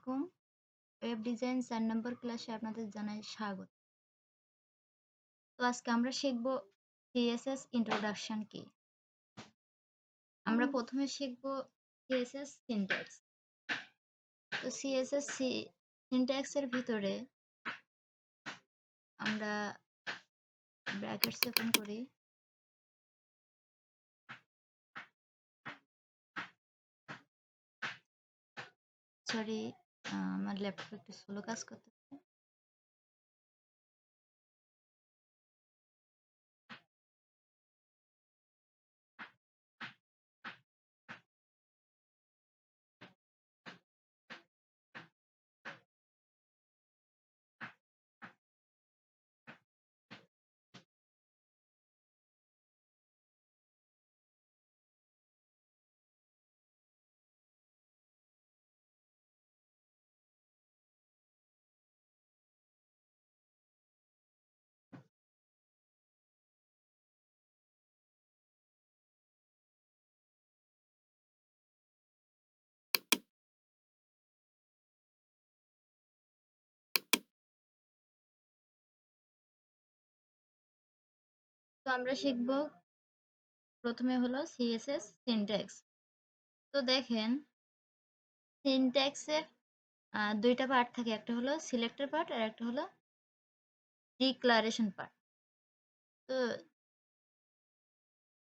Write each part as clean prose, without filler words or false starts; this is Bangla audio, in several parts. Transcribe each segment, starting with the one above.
আলাইকুম। ওয়েব ডিজাইন ৪ নম্বর ক্লাসে আপনাদের জানাই স্বাগত। তো আজকে আমরা শিখব CSS ইন্ট্রোডাকশন কি? আমরা প্রথমে শিখব CSS সিনট্যাক্স। তো CSS সিনট্যাক্স এর ভিতরে আমরা ব্র্যাকেটস ওপেন করি। সরি, আমার ল্যাপটপ একটু স্লো কাজ করতেছে। তো আমরা শিখব প্রথমে হলো CSS সিনট্যাক্স। তো দেখেন সিনট্যাক্সের দুইটা পার্ট থাকে, একটা হলো সিলেক্টর পার্ট আর একটা হলো ডিক্লারেশন পার্ট। তো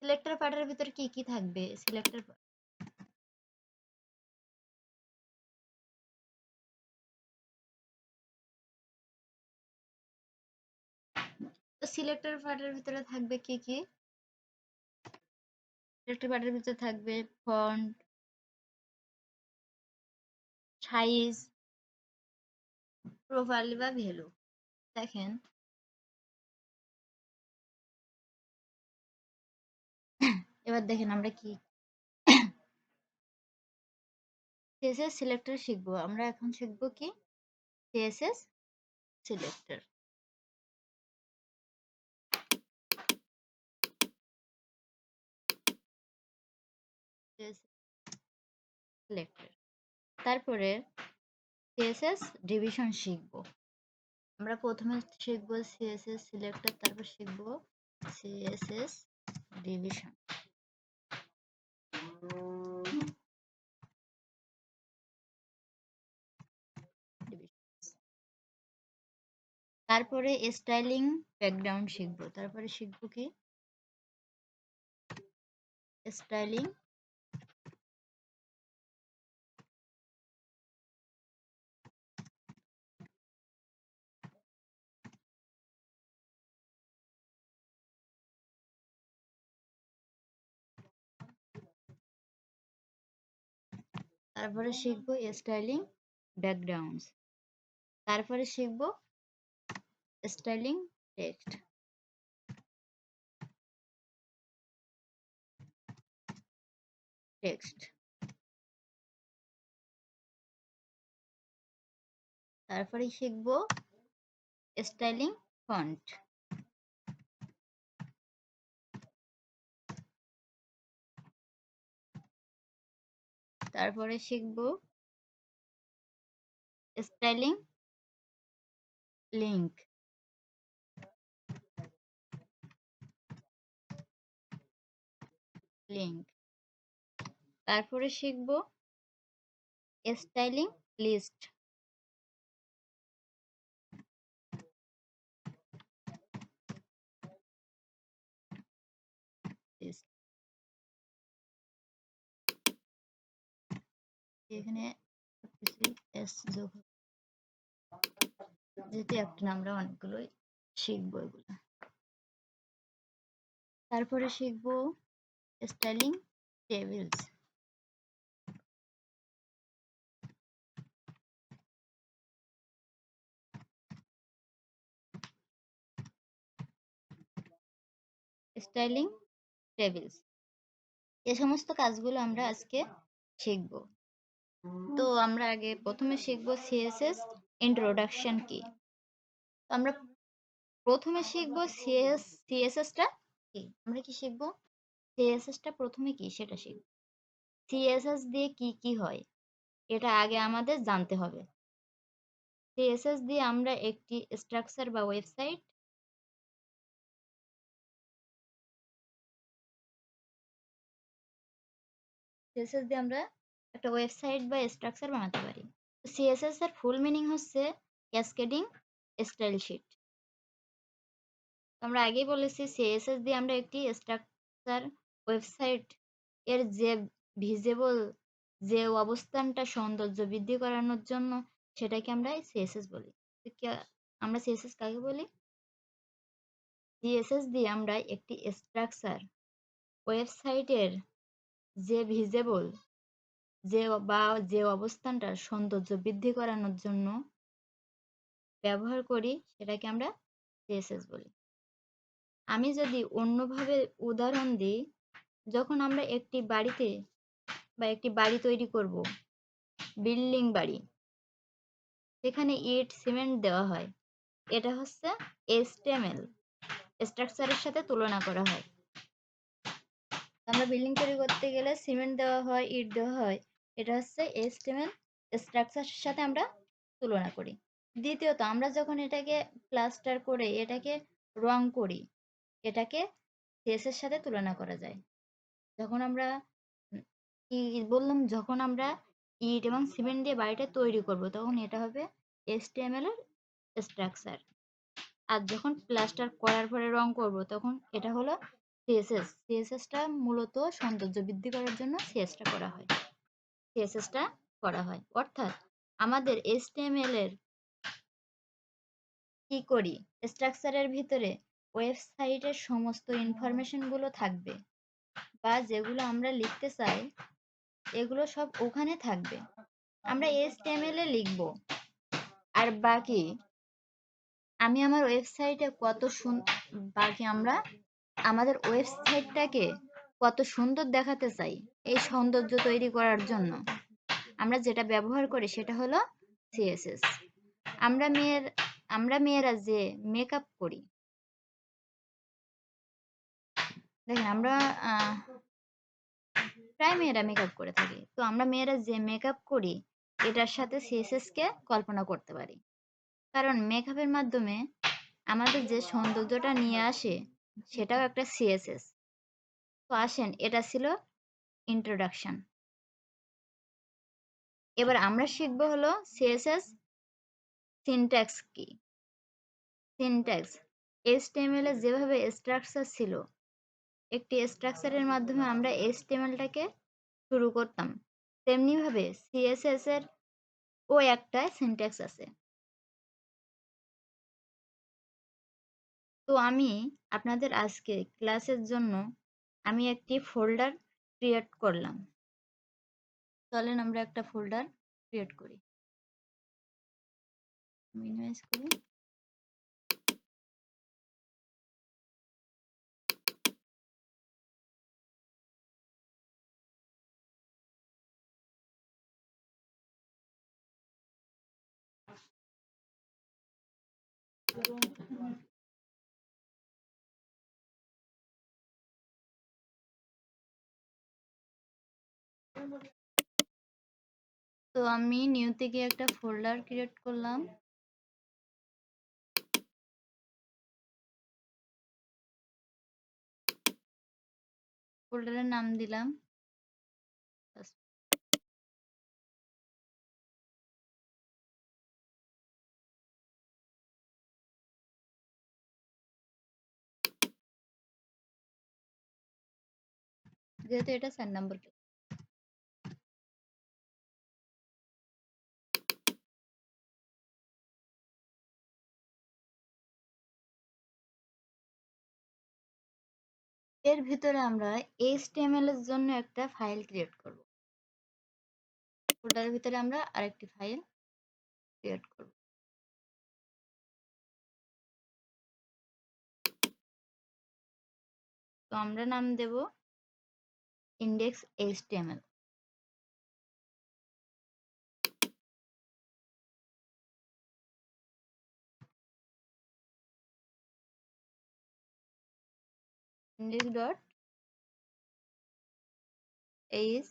সিলেক্টর পার্টের ভিতরে কি কি থাকবে? সিলেক্টর পার্টের ভিতরে থাকবে কি কি? সিলেক্টর পার্টের ভিতরে থাকবে ফন্ট, সাইজ, প্রোফাইল বা ভ্যালু। দেখেন এবার দেখেন আমরা কি CSS সিলেক্টর শিখবো। আমরা এখন শিখবো কি CSS সিলেক্টর। সিলেক্টর তারপরে CSS ডিভিশন শিখবো। আমরা প্রথমে শিখবো CSS সিলেক্টর, তারপর শিখবো CSS ডিভিশন। তারপরে স্টাইলিং ব্যাকগ্রাউন্ড শিখবো। তারপরে শিখবো কি স্টাইলিং তারপরে শিখবো স্টাইলিং ব্যাকগ্রাউন্ডস। তারপরে শিখবো স্টাইলিং টেক্সট। তারপরে শিখবো স্টাইলিং ফন্ট। তারপরে শিখবো স্টাইলিং লিঙ্ক। তারপরে শিখবো স্টাইলিং লিস্ট। এখানে এস যোগ যেহেতু একটা না, আমরা অনেকগুলোই শিখবো এগুলো। তারপরে শিখবো স্টাইলিং টেবিলস। স্টাইলিং টেবিলস এই সমস্ত কাজগুলো আমরা আজকে শিখবো। তো আমরা আগে প্রথমে শিখবো CSS ইন্ট্রোডাকশন কি। তো আমরা প্রথমে শিখবো CSS টা কি। আমরা কি শিখবো CSS টা প্রথমে কি সেটা শিখবো। CSS দিয়ে কি কি হয়, এটা আগে আমাদের জানতে হবে। সিএসএস দিয়ে আমরা একটি স্ট্রাকচার বা ওয়েবসাইট সিএসএস দিয়ে আমরা একটা ওয়েবসাইট বা স্ট্রাকচার বানাতে পারি। সিএসএস এর ফুল মিনিং হচ্ছে ক্যাসকেডিং স্টাইল শিট। আমরা আগেই বলেছি সিএসএস দিয়ে আমরা একটি স্ট্রাকচার ওয়েবসাইট এর যে ভিজিবল যে অবস্থানটা সৌন্দর্য বৃদ্ধি করানোর জন্য সেটাকে আমরা সিএসএস বলি। আমরা সিএসএস কাকে বলি? সিএসএস দিয়ে আমরা একটি স্ট্রাকচার ওয়েবসাইটের যে ভিজিবল যে বা যে অবস্থানটার সৌন্দর্য বৃদ্ধি করানোর জন্য ব্যবহার করি সেটাকে আমরা সিএসএস বলি। আমি যদি অন্যভাবে উদাহরণ দিই, যখন আমরা একটি বাড়িতে বা একটি বাড়ি তৈরি করব, বিল্ডিং বাড়ি, সেখানে ইট সিমেন্ট দেওয়া হয়, এটা হচ্ছে এসটিএমএল স্ট্রাকচারের সাথে তুলনা করা হয়। আমরা বিল্ডিং তৈরি করতে গেলে সিমেন্ট দেওয়া হয়, ইট দেওয়া হয়, এটা হচ্ছে এসটিএমএল স্ট্রাকচারের সাথে আমরা তুলনা করি। দ্বিতীয়ত আমরা যখন এটাকে প্লাস্টার করে এটাকে রং করি, এটাকে সিএসএস এর সাথে তুলনা করা যায়। যখন আমরা বললাম যখন আমরা ইট এবং সিমেন্ট দিয়ে বাড়িটা তৈরি করব তখন এটা হবে এসটিএমএল এর স্ট্রাকচার। আর যখন প্লাস্টার করার পরে রং করব তখন এটা হলো সিএসএস। সিএসএসটা মূলত সৌন্দর্য বৃদ্ধি করার জন্য সিএসএসটা করা হয়। অর্থাৎ আমাদের এসটিএমএল এর কি করি, স্ট্রাকচারের ভিতরে ওয়েবসাইটের সমস্ত ইনফরমেশন গুলো থাকবে বা যেগুলো আমরা লিখতে চাই এগুলো সব ওখানে থাকবে। আমরা এইচটিএমএল এ লিখব। আর বাকি আমি আমার ওয়েবসাইটে বাকি আমরা আমাদের ওয়েবসাইটটাকে কত সুন্দর দেখাতে চাই, এই সৌন্দর্য তৈরি করার জন্য আমরা যেটা ব্যবহার করি সেটা হলো সিএসএস। আমরা মেয়ের আমরা মেয়েরা যে মেকআপ করি, দেখেন আমরা প্রায় মেয়েরা মেকআপ করে থাকি। তো আমরা মেয়েরা যে মেকআপ করি এটার সাথে সিএসএস কে কল্পনা করতে পারি। কারণ মেকআপের মাধ্যমে আমাদের যে সৌন্দর্যটা নিয়ে আসে সেটাও একটা সিএসএস। তো আসেন, এটা ছিল ইন্ট্রোডাকশন। এবার আমরা শিখবো হলো সিএসএস সিনট্যাক্স কি। সিনট্যাক্স এইচটিএমএল এ যেভাবে স্ট্রাকচার ছিল, একটি স্ট্রাকচারের মাধ্যমে আমরা এইচটিএমএলটাকে শুরু করতাম, তেমনিভাবে সিএসএস এর ও একটা সিনট্যাক্স আছে। তো আমি আপনাদের আজকে ক্লাসের জন্য আমি একটি ফোল্ডার ক্রিয়েট করলাম। চলেন আমরা একটা ফোল্ডার ক্রিয়েট করি। মিনিমাইজ করি। তো আমি নিউ থেকে একটা ফোল্ডার ক্রিয়েট করলাম। ফোল্ডারের নাম দিলাম যেহেতু এটা 4 নম্বর। এর ভিতরে আমরা এইচটিএমএল এর জন্য একটা ফাইল ক্রিয়েট করব। ফোল্ডারের ভিতরে আমরা আরেকটি ফাইল ক্রিয়েট করব। তো আমরা নাম দেব index HTML. Index dot H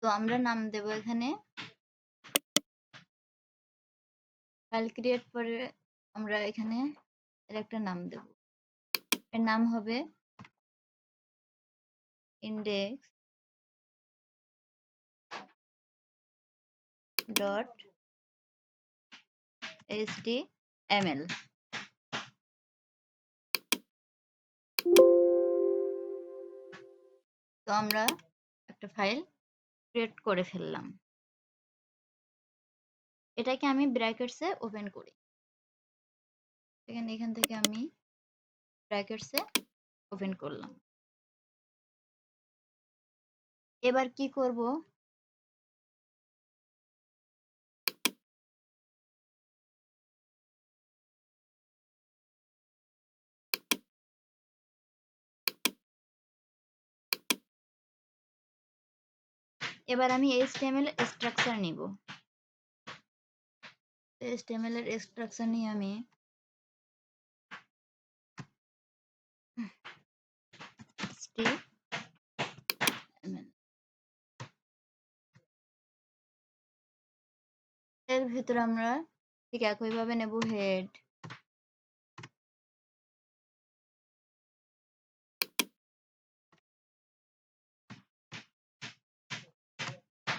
তো আমরা নাম দেব এখানে ফাইল ক্রিয়েট করে আমরা এখানে এর একটা নাম দেব। এর নাম হবে index ডট html। তো আমরা একটা ফাইল ক্রিয়েট করে ফেললাম। এটাকে আমি ব্র্যাকেটসে ওপেন করি। এখান থেকে আমি ব্র্যাকেটসে ওপেন করলাম। এবার কি করব, এবার আমি HTML স্ট্রাকচার নিব। HTML এর স্ট্রাকচার নিয়ে আমি HTML এর ভিতরে আমরা ঠিক একইভাবে নেব হেড,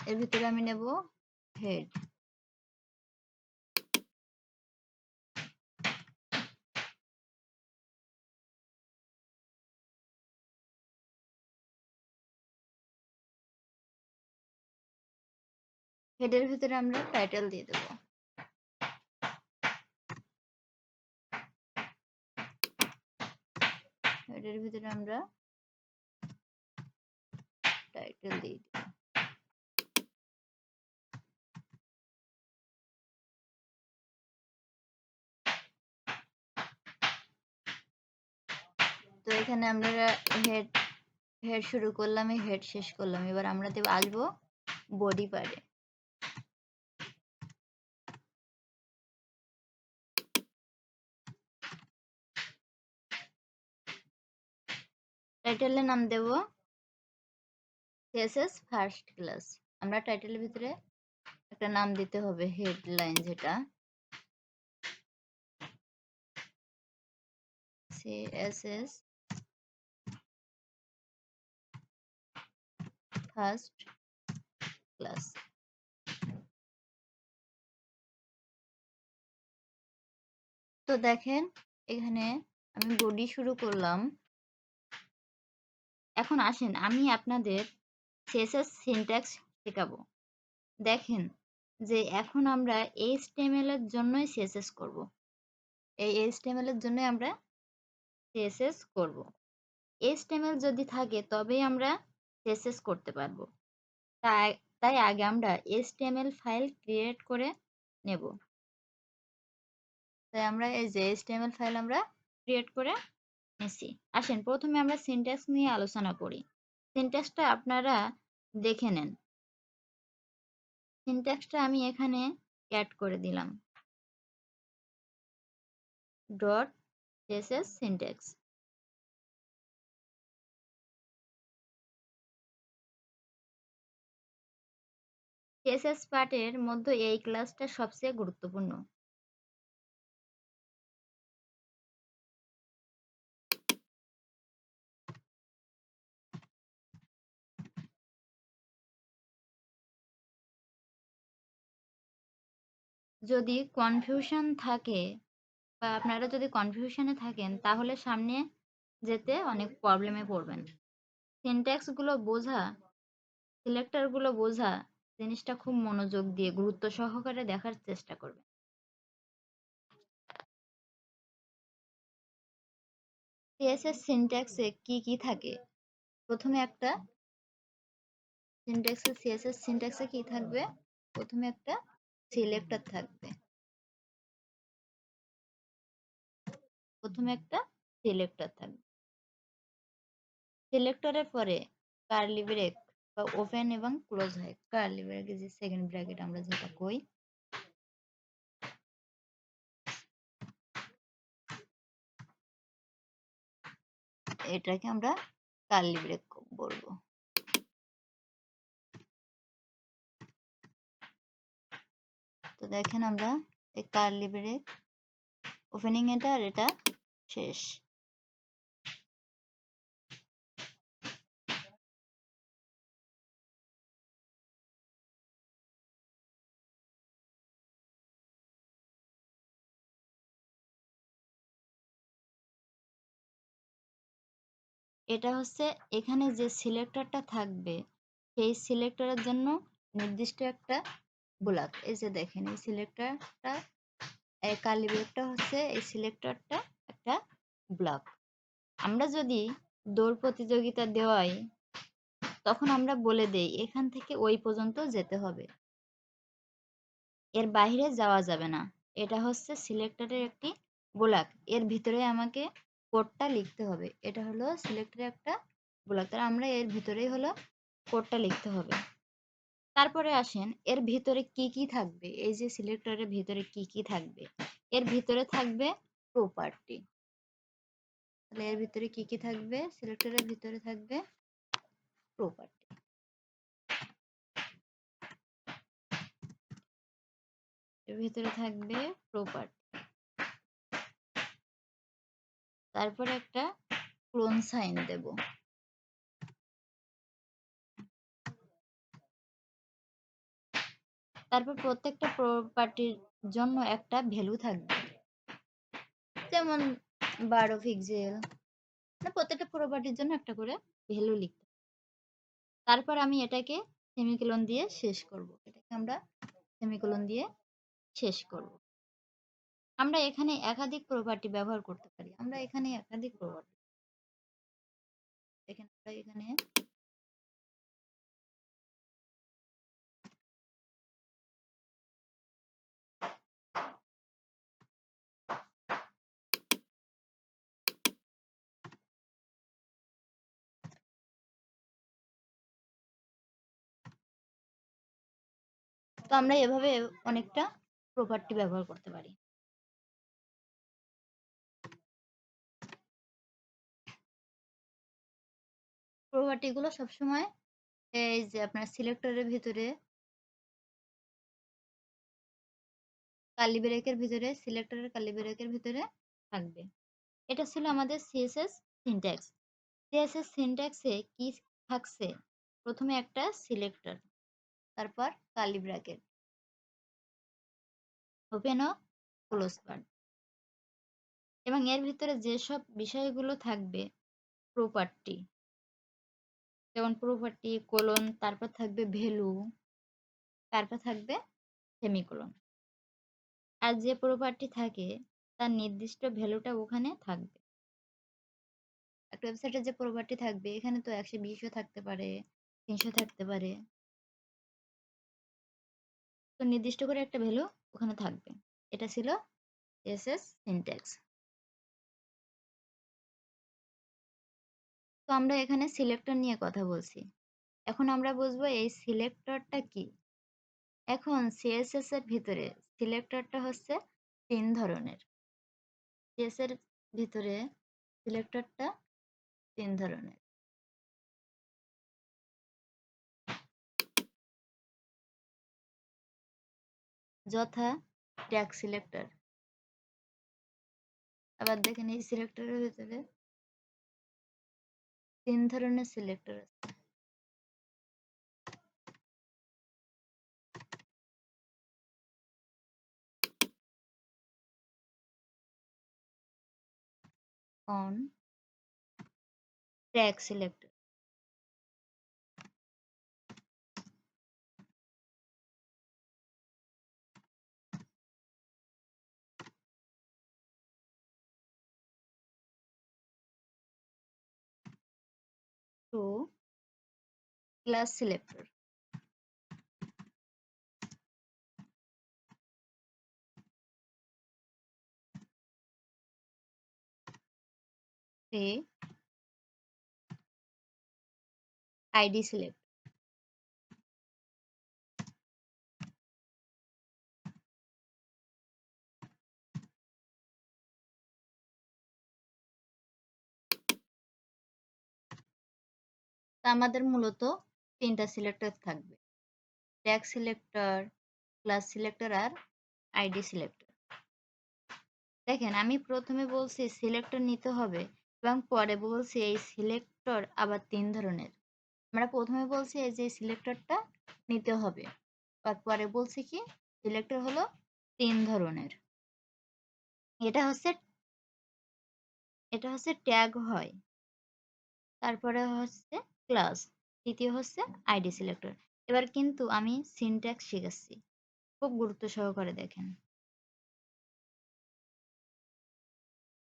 এর ভিতরে আমি নেব হেড, হেডের ভিতরে আমরা টাইটেল দিয়ে দেব। হেডের ভিতরে আমরা টাইটেল দিয়ে দেব। তো এখানে আমরা হেড হেড শুরু করলাম, হেড শেষ করলাম। এবার আমরা আসবো বডি পার্টে। টাইটেলের নাম দেব CSS ফার্স্ট ক্লাস। আমরা টাইটেলের ভিতরে একটা নাম দিতে হবে, হেডলাইন, যেটা CSS ফার্স্ট ক্লাস। তো দেখেন এখানে আমি বডি শুরু করলাম। এখন আসেন আমি আপনাদের CSS সিনট্যাক্স শেখাবো। দেখেন যে এখন আমরা HTML এর জন্যই CSS করব। এই HTML এর জন্যই আমরা CSS করব। HTML যদি থাকে তবেই আমরা CSS করতে পারবো। তাই তাই আগে আমরা HTML ফাইল ক্রিয়েট করে নেব। তাই আমরা এই যে HTML ফাইল আমরা ক্রিয়েট করে নিছি। আসেন প্রথমে আমরা সিনট্যাক্স নিয়ে আলোচনা করি। সিনট্যাক্সটা আপনারা দেখে নেন। সিনট্যাক্সটা আমি এখানে অ্যাড করে দিলাম, ডট CSS সিনট্যাক্স। CSS পার্টের মধ্যে এই ক্লাসটা সবচেয়ে গুরুত্বপূর্ণ। যদি কনফিউশন থাকে বা আপনারা যদি কনফিউশনে থাকেন তাহলে সামনে যেতে অনেক প্রবলেমে পড়বেন। সিনট্যাক্স গুলো বোঝা, সিলেক্টর গুলো বোঝা, জিনিসটা খুব মনোযোগ দিয়ে গুরুত্ব সহকারে দেখার চেষ্টা করবেন। CSS সিনট্যাক্সে কি থাকে? প্রথমে একটা CSS সিনট্যাক্সে কি থাকবে? প্রথমে একটা সিলেক্টর থাকবে। প্রথমে একটা সিলেক্টর থাকবে। সিলেক্টরের পরে কার্লি ব্রেক বা ওপেন এবং ক্লোজ হয়। কার্লি ব্রেক যে সেকেন্ড ব্র্যাকেট আমরা যেটা কই, এটাকে আমরা কার্লি ব্রেক বলবো। তো দেখেন আমরা এই কার্লি ব্রেক ওপেনিং এটা আর এটা শেষ। এটা হচ্ছে এখানে যে সিলেক্টরটা থাকবে সেই সিলেক্টরের জন্য নির্দিষ্ট একটা ব্লক। এই যে দেখেন এই সিলেক্টরটা, এই কার্লি ব্রেকটা হচ্ছে এই সিলেক্টরটা একটা ব্লক। আমরা যদি দৌড় প্রতিযোগিতা দেওয়াই তখন আমরা বলে দেই এখান থেকে ওই পর্যন্ত যেতে হবে, এর বাইরে যাওয়া যাবে না। এটা হচ্ছে সিলেক্টরের একটি ব্লক, এর ভিতরে আমাকে কোডটা লিখতে হবে। এটা হলো সিলেক্টরের একটা ব্লক, তার আমরা এর ভিতরেই হলো কোডটা লিখতে হবে। তারপরে আসেন এর ভিতরে কি কি থাকবে, এই যে সিলেক্টরের ভিতরে কি কি থাকবে, এর ভিতরে থাকবে প্রপার্টি। তাহলে এর ভিতরে কি কি থাকবে, সিলেক্টরের ভিতরে থাকবে প্রপার্টি। এর ভিতরে থাকবে প্রপার্টি, তারপরে একটা ক্লোন সাইন দেব। তারপর প্রত্যেকটা প্রপার্টির জন্য একটা ভ্যালু থাকবে, যেমন 12 পিক্সেল, প্রত্যেকটা প্রপার্টির জন্য একটা করে ভ্যালু লিখতে। তারপর আমি এটাকে সেমিকোলন দিয়ে শেষ করব, এটাকে আমরা সেমিকোলন দিয়ে শেষ করব। আমরা এখানে একাধিক প্রপার্টি ব্যবহার করতে পারি, আমরা এখানে একাধিক প্রপার্টি দেখেন, আমরা এখানে তো আমরা এভাবে অনেকটা প্রপার্টি ব্যবহার করতে পারি। প্রপার্টি গুলো সবসময় এই যে আপনার সিলেক্টরের ভিতরে কার্লি ব্রেকের ভিতরে, সিলেক্টরের কার্লি ব্রেকের ভিতরে থাকবে। এটা ছিল আমাদের সিএসএস সিনট্যাক্স। সিএসএস সিনট্যাক্সে কি থাকছে, প্রথমে একটা সিলেক্টর, তারপর কার্লি ব্র্যাকেট, ওপেন ও ক্লোজ কার্লি, এবং এর ভিতরে যেসব বিষয়গুলো থাকবে প্রপার্টি, যেমন প্রপার্টি কোলন, তারপর থাকবে ভ্যালু, তারপর থাকবে সেমিকোলন। আর যে প্রপার্টি থাকে তার নির্দিষ্ট ভ্যালুটা ওখানে থাকবে। একটা ওয়েবসাইটে যে প্রপার্টি থাকবে এখানে তো 120ও থাকতে পারে, 300 থাকতে পারে, তো নির্দিষ্ট করে একটা ভ্যালু ওখানে থাকবে। এটা ছিল এসএস সিনট্যাক্স। তো আমরা এখানে সিলেক্টর নিয়ে কথা বলছি, এখন আমরা বুঝবো এই সিলেক্টরটা কি। এখন সিএসএস এর ভিতরে সিলেক্টরটা হচ্ছে 3 ধরনের। সিএস এর ভিতরে সিলেক্টরটা 3 ধরনের, যথা ট্যাগ সিলেক্টর। আবার দেখেন এই সিলেক্টরের ভিতরে 3 ধরনের সিলেক্টর আছে। One tag selector, two class selector, three ID select. তা আমাদের মূলত 3টা সিলেক্টর থাকবে, ট্যাগ সিলেক্টর, ক্লাস সিলেক্টর আর আইডি সিলেক্টর। দেখেন আমি প্রথমে বলছি সিলেক্টর নিতে হবে এবং পরে বলছি এই সিলেক্টর আবার ৩ ধরনের। আমরা প্রথমে বলছি এই যে সিলেক্টরটা নিতে হবে। আর পরে বলছি কি সিলেক্টর হলো ৩ ধরনের। এটা হচ্ছে ট্যাগ হয়। তারপরে হচ্ছে ক্লাস। তৃতীয় হচ্ছে আইডি সিলেক্টর। এবার কিন্তু আমি সিনট্যাক্স শিখাচ্ছি। খুব গুরুত্ব সহকারে দেখেন।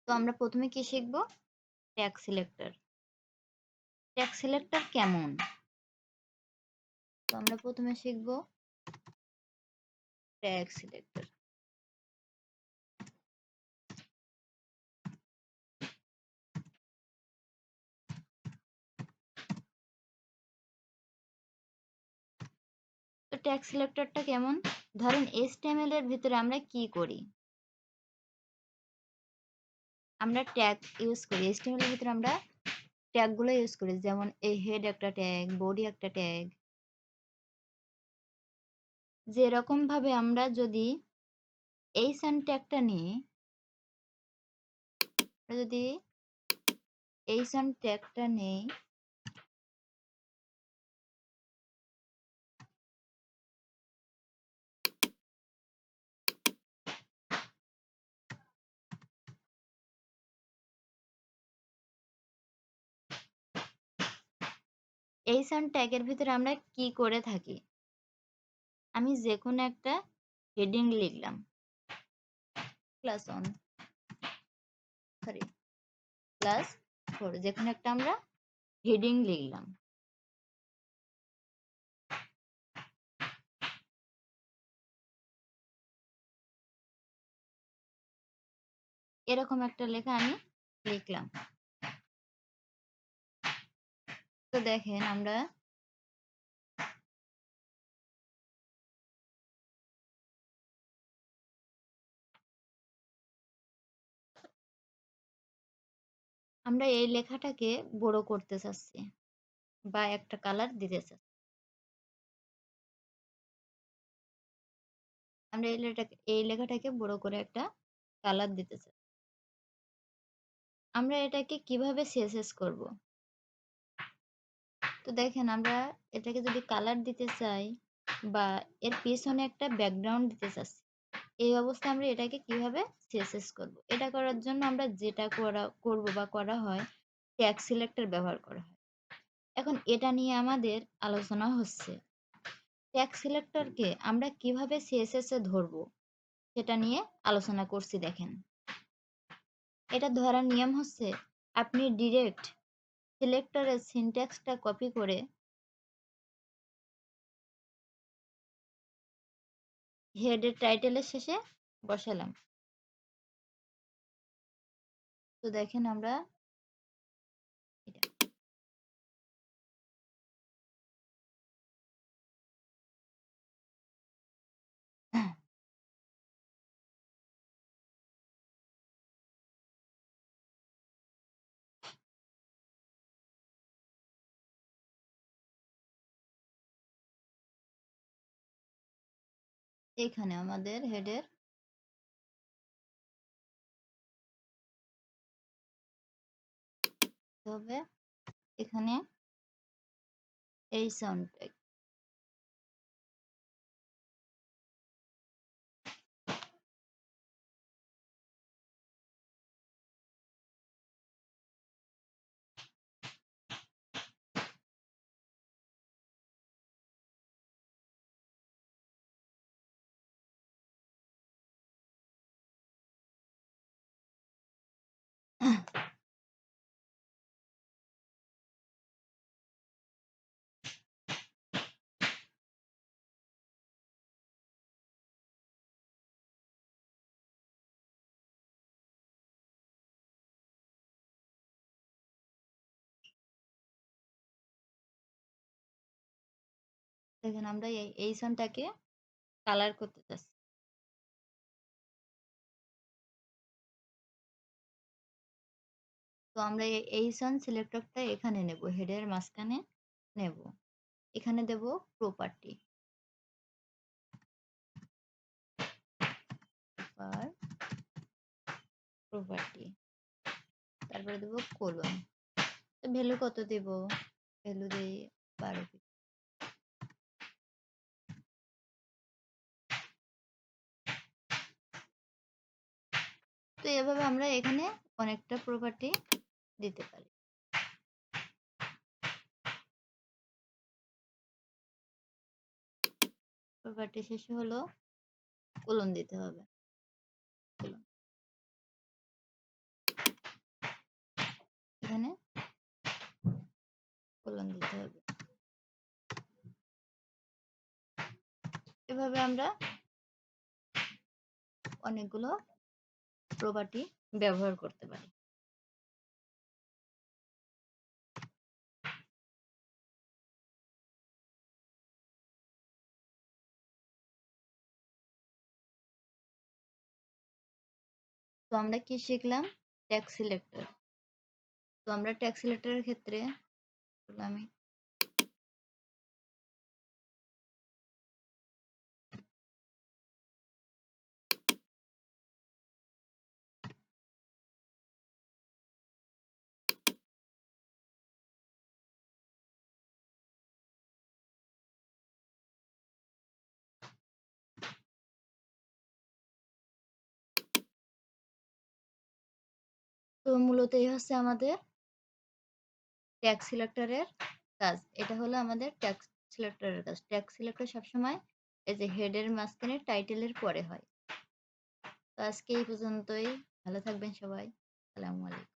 তো আমরা প্রথমে কি শিখব? Tag selector. ট্যাগ সিলেক্টর কেমন? তো আমরা প্রথমে শিখব ট্যাগ সিলেক্টর। তো ট্যাগ সিলেক্টরটা কেমন? ধরেন HTML এর ভিতরে আমরা কি করি? আমরা ট্যাগ ইউজ করি। HTML এর ভিতরে আমরা ট্যাগগুলো ইউজ করি। যেমন এই হেড একটা ট্যাগ, বডি একটা ট্যাগ। যেরকম ভাবে আমরা যদি এইচএন ট্যাগটা নিই, যদি এইচএন ট্যাগটা নেই, এইচএন ট্যাগের ভিতরে আমরা কি করে থাকি? আমি যেকোনো একটা হেডিং লিখলাম, ক্লাস 1 সরি ক্লাস 4, যেকোনো একটা আমরা হেডিং লিখলাম। এরকম একটা লেখা আমি লিখলাম। তো দেখেন আমরা এই লেখাটাকে বড় করতে চাচ্ছি বা একটা কালার দিতে চাচ্ছি। আমরা এই লেখাটাকে বড় করে একটা কালার দিতে চাই। আমরা এটাকে কিভাবে সিএসএস করব? তো দেখেন আমরা এটাকে যদি কালার দিতে চাই বা এর পেছনে একটা ব্যাকগ্রাউন্ড দিতে চাচ্ছি, এই অবস্থায় আমরা এটাকে কিভাবে সিএসএস করব? এটা করার জন্য আমরা যেটা করব বা করা হয় ট্যাগ সিলেক্টর ব্যবহার করা হয়। এখন এটা নিয়ে আমাদের আলোচনা হচ্ছে। ট্যাগ সিলেক্টরকে আমরা কিভাবে সিএসএস এ ধরবো সেটা নিয়ে আলোচনা করছি। দেখেন এটা ধরার নিয়ম হচ্ছে আপনি ডিরেক্ট সিলেক্টরের সিনট্যাক্সটা কপি করে হেডের টাইটেলের শেষে বসালাম। তো দেখেন আমরা এটা এখানে আমাদের হেডের হবে এখানে এই সাউন্ড ট্যাগ। দেখেন আমরা এই সাউন্ডটাকে কালার করতে চাচ্ছি। তো আমরা এই সাউন্ড সিলেক্টরটা এখানে নেব, হেডের মাঝখানে নেব। এখানে দেব প্রপার্টি। আর প্রপার্টি, তারপরে দেবো কোলন। তো ভ্যালু কত দেব? ভ্যালু দেই 12। তো এভাবে আমরা এখানে অনেকটা প্রপার্টি দিতে পারি। প্রপার্টি শেষে হলো কোলন দিতে হবে। এখানে কোলন দিতে হবে। এভাবে আমরা অনেকগুলো প্রপার্টি ব্যবহার করতে পারি। তো আমরা কি শিখলাম? Tax selector. তো আমরা ট্যাক্স সিলেক্টরের ক্ষেত্রে আমি তো মূলত এই হচ্ছে আমাদের ট্যাক্স সিলেক্টরের কাজ। এটা হলো আমাদের ট্যাক্স সিলেক্টরের কাজ। ট্যাক্স সিলেক্টর সবসময় এই যে হেডের মাঝখানে টাইটেলের পরে হয়। তো আজকে এই পর্যন্তই। ভালো থাকবেন সবাই। আসসালামু আলাইকুম।